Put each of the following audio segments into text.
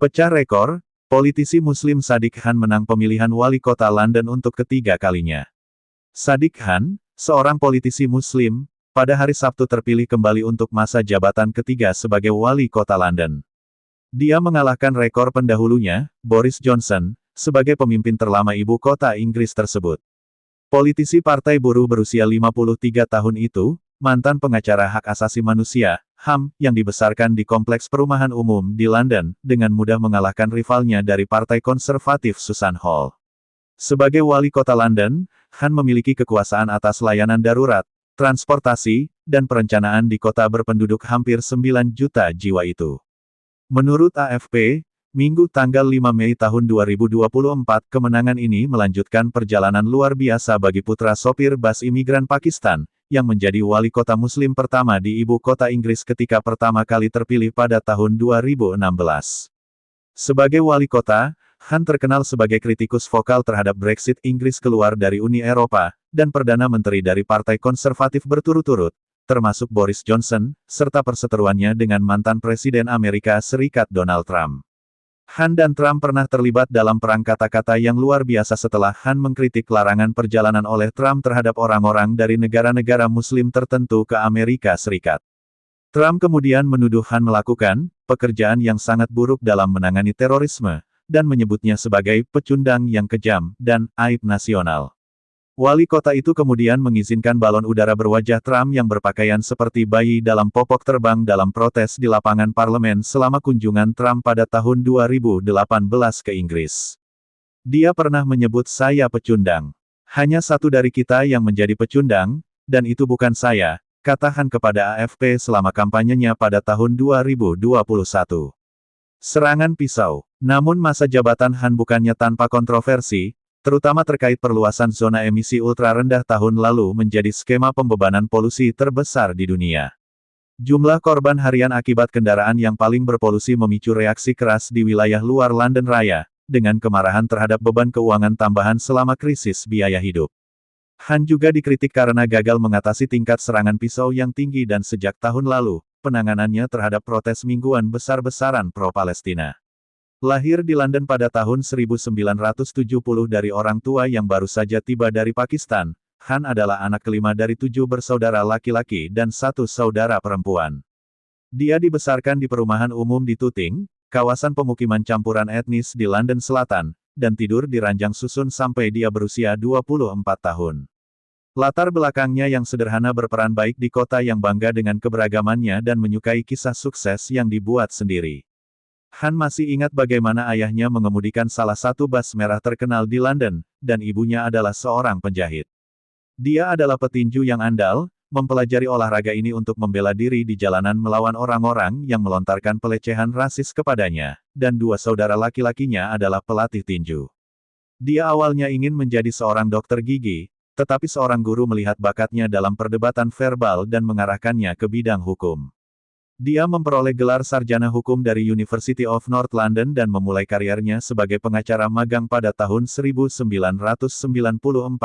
Pecah rekor, politisi Muslim Sadiq Khan menang pemilihan wali kota London untuk ketiga kalinya. Sadiq Khan, seorang politisi Muslim, pada hari Sabtu terpilih kembali untuk masa jabatan ketiga sebagai wali kota London. Dia mengalahkan rekor pendahulunya, Boris Johnson, sebagai pemimpin terlama ibu kota Inggris tersebut. Politisi Partai Buruh berusia 53 tahun itu, mantan pengacara hak asasi manusia, HAM, yang dibesarkan di kompleks perumahan umum di London, dengan mudah mengalahkan rivalnya dari Partai Konservatif Susan Hall. Sebagai wali kota London, Khan memiliki kekuasaan atas layanan darurat, transportasi, dan perencanaan di kota berpenduduk hampir 9 juta jiwa itu. Menurut AFP, Minggu tanggal 5 Mei tahun 2024, kemenangan ini melanjutkan perjalanan luar biasa bagi putra sopir bas imigran Pakistan, yang menjadi wali kota Muslim pertama di ibu kota Inggris ketika pertama kali terpilih pada tahun 2016. Sebagai wali kota, Khan terkenal sebagai kritikus vokal terhadap Brexit Inggris keluar dari Uni Eropa, dan Perdana Menteri dari Partai Konservatif berturut-turut, termasuk Boris Johnson, serta perseteruannya dengan mantan Presiden Amerika Serikat Donald Trump. Khan dan Trump pernah terlibat dalam perang kata-kata yang luar biasa setelah Khan mengkritik larangan perjalanan oleh Trump terhadap orang-orang dari negara-negara Muslim tertentu ke Amerika Serikat. Trump kemudian menuduh Khan melakukan pekerjaan yang sangat buruk dalam menangani terorisme, dan menyebutnya sebagai pecundang yang kejam dan aib nasional. Wali kota itu kemudian mengizinkan balon udara berwajah Trump yang berpakaian seperti bayi dalam popok terbang dalam protes di lapangan parlemen selama kunjungan Trump pada tahun 2018 ke Inggris. Dia pernah menyebut saya pecundang. Hanya satu dari kita yang menjadi pecundang, dan itu bukan saya, kata Khan kepada AFP selama kampanyenya pada tahun 2021. Serangan pisau. Namun masa jabatan Khan bukannya tanpa kontroversi, terutama terkait perluasan zona emisi ultra rendah tahun lalu menjadi skema pembebanan polusi terbesar di dunia. Jumlah korban harian akibat kendaraan yang paling berpolusi memicu reaksi keras di wilayah luar London Raya, dengan kemarahan terhadap beban keuangan tambahan selama krisis biaya hidup. Khan juga dikritik karena gagal mengatasi tingkat serangan pisau yang tinggi dan sejak tahun lalu, penanganannya terhadap protes mingguan besar-besaran pro-Palestina. Lahir di London pada tahun 1970 dari orang tua yang baru saja tiba dari Pakistan, Khan adalah anak kelima dari 7 bersaudara laki-laki dan 1 saudara perempuan. Dia dibesarkan di perumahan umum di Tooting, kawasan pemukiman campuran etnis di London Selatan, dan tidur di ranjang susun sampai dia berusia 24 tahun. Latar belakangnya yang sederhana berperan baik di kota yang bangga dengan keberagamannya dan menyukai kisah sukses yang dibuat sendiri. Khan masih ingat bagaimana ayahnya mengemudikan salah satu bas merah terkenal di London, dan ibunya adalah seorang penjahit. Dia adalah petinju yang andal, mempelajari olahraga ini untuk membela diri di jalanan melawan orang-orang yang melontarkan pelecehan rasis kepadanya, dan 2 saudara laki-lakinya adalah pelatih tinju. Dia awalnya ingin menjadi seorang dokter gigi, tetapi seorang guru melihat bakatnya dalam perdebatan verbal dan mengarahkannya ke bidang hukum. Dia memperoleh gelar sarjana hukum dari University of North London dan memulai kariernya sebagai pengacara magang pada tahun 1994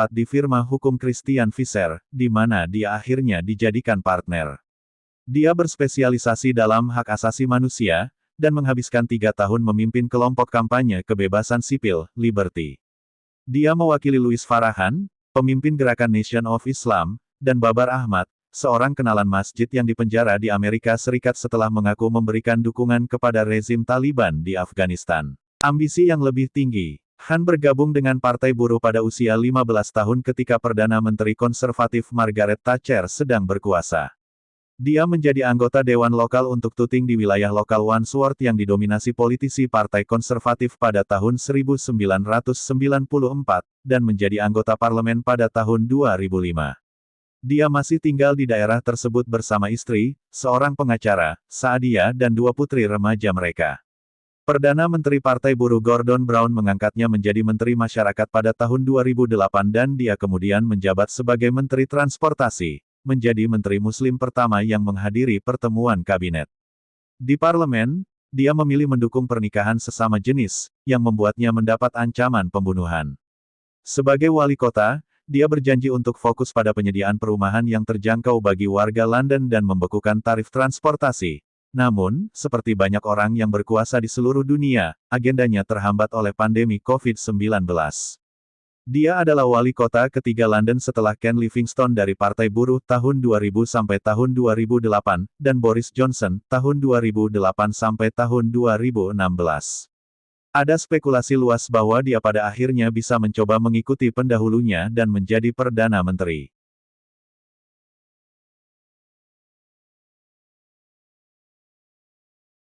di firma hukum Christian Fisher, di mana dia akhirnya dijadikan partner. Dia berspesialisasi dalam hak asasi manusia, dan menghabiskan 3 tahun memimpin kelompok kampanye kebebasan sipil, Liberty. Dia mewakili Louis Farrakhan, pemimpin gerakan Nation of Islam, dan Babar Ahmad, seorang kenalan masjid yang dipenjara di Amerika Serikat setelah mengaku memberikan dukungan kepada rezim Taliban di Afghanistan. Ambisi yang lebih tinggi. Khan bergabung dengan Partai Buruh pada usia 15 tahun ketika Perdana Menteri Konservatif Margaret Thatcher sedang berkuasa. Dia menjadi anggota Dewan Lokal untuk Tooting di wilayah lokal Wandsworth yang didominasi politisi Partai Konservatif pada tahun 1994, dan menjadi anggota parlemen pada tahun 2005. Dia masih tinggal di daerah tersebut bersama istri, seorang pengacara, Saadia dan 2 putri remaja mereka. Perdana Menteri Partai Buruh Gordon Brown mengangkatnya menjadi Menteri Masyarakat pada tahun 2008 dan dia kemudian menjabat sebagai Menteri Transportasi, menjadi Menteri Muslim pertama yang menghadiri pertemuan kabinet. Di parlemen, dia memilih mendukung pernikahan sesama jenis, yang membuatnya mendapat ancaman pembunuhan. Sebagai wali kota, dia berjanji untuk fokus pada penyediaan perumahan yang terjangkau bagi warga London dan membekukan tarif transportasi, Namun, seperti banyak orang yang berkuasa di seluruh dunia, agendanya terhambat oleh pandemi COVID-19. Dia adalah wali kota ketiga London setelah Ken Livingstone dari Partai Buruh tahun 2000 sampai tahun 2008, dan Boris Johnson tahun 2008 sampai tahun 2016. Ada spekulasi luas bahwa dia pada akhirnya bisa mencoba mengikuti pendahulunya dan menjadi Perdana Menteri.